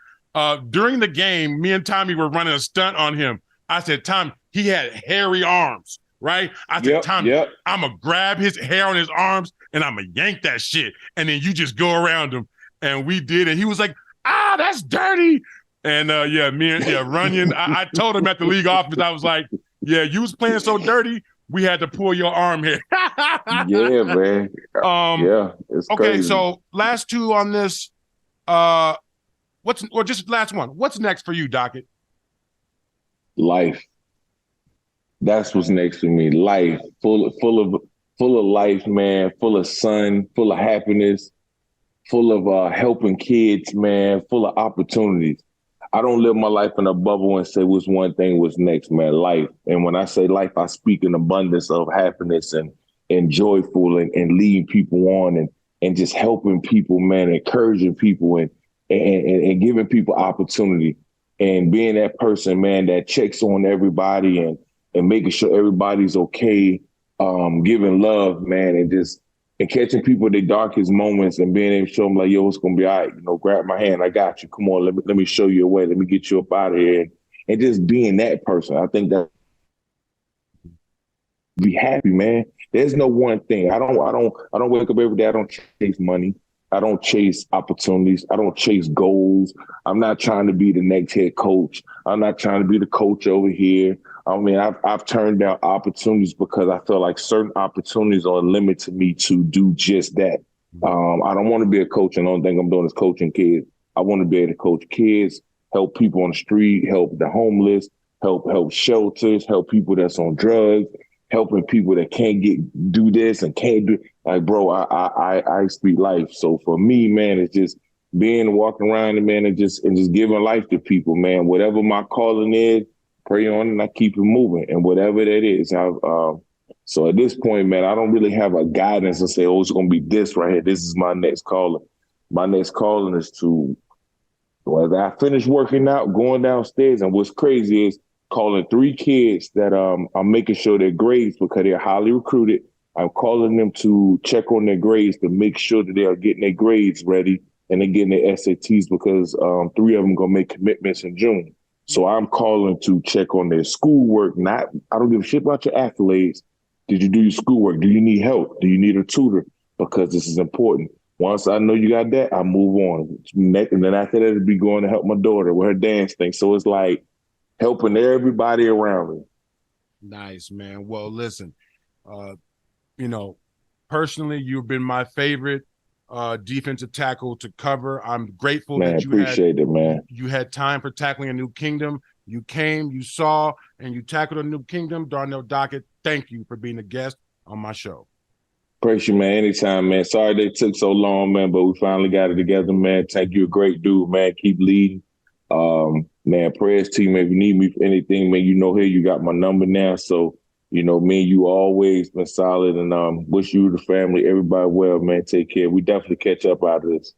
During the game, me and Tommy were running a stunt on him. I said, Tommy, he had hairy arms, right? I said, Tommy, I'm going to grab his hair on his arms and I'm going to yank that shit. And then you just go around him. And we did. And he was like, that's dirty. And Runyon, I told him at the league office, I was like, yeah, you was playing so dirty, we had to pull your arm here. Yeah, man. It's okay, crazy. So last two on this. Just last one. What's next for you, Dockett? Life. That's what's next for me. Life, full of life, man. Full of sun, full of happiness, full of helping kids, man. Full of opportunities. I don't live my life in a bubble and say what's one thing, what's next, man. Life. And when I say life, I speak in abundance of happiness and joyful and leading people on and just helping people, man, encouraging people and giving people opportunity and being that person, man, that checks on everybody and making sure everybody's okay, giving love, man, and catching people at their darkest moments and being able to show them like, yo, it's going to be all right. Grab my hand. I got you. Come on. Let me show you a way. Let me get you up out of here. And just being that person. I think that be happy, man. There's no one thing. I don't wake up every day. I don't chase money. I don't chase opportunities. I don't chase goals. I'm not trying to be the next head coach. I'm not trying to be the coach over here. I mean, I've turned down opportunities because I feel like certain opportunities are limited to me to do just that. I don't want to be a coach and the only thing I'm doing is coaching kids. I want to be able to coach kids, help people on the street, help the homeless, help shelters, help people that's on drugs, helping people that can't do this and can't do. Like, bro, I speak life. So for me, man, it's just walking around and man, and just giving life to people, man. Whatever my calling is, pray on and I keep it moving. And whatever that is, so at this point, man, I don't really have a guidance and say, oh, it's going to be this right here. This is my next calling. My next calling is to, as I finish working out, going downstairs. And what's crazy is calling 3 kids that I'm making sure their grades, because they're highly recruited. I'm calling them to check on their grades to make sure that they are getting their grades ready and they're getting their SATs because 3 of them going to make commitments in June. So I'm calling to check on their schoolwork. I don't give a shit about your accolades. Did you do your schoolwork? Do you need help? Do you need a tutor? Because this is important. Once I know you got that, I move on. And then after that, it'd be going to help my daughter with her dance thing. So it's like helping everybody around me. Nice, man. Well, listen, personally, you've been my favorite defensive tackle to cover. I'm grateful that you had time for Tackling a New Kingdom. You came, you saw, and you tackled a new kingdom. Darnell Dockett, thank you for being a guest on my show. Appreciate you, man. Anytime, man. Sorry they took so long, man, but we finally got it together, man. Tank, you a great dude, man. Keep leading. Man, prayers to you, man. If you need me for anything, man, here you got my number now. So, me and you always been solid, and wish you, the family, everybody well, man. Take care. We definitely catch up out of this.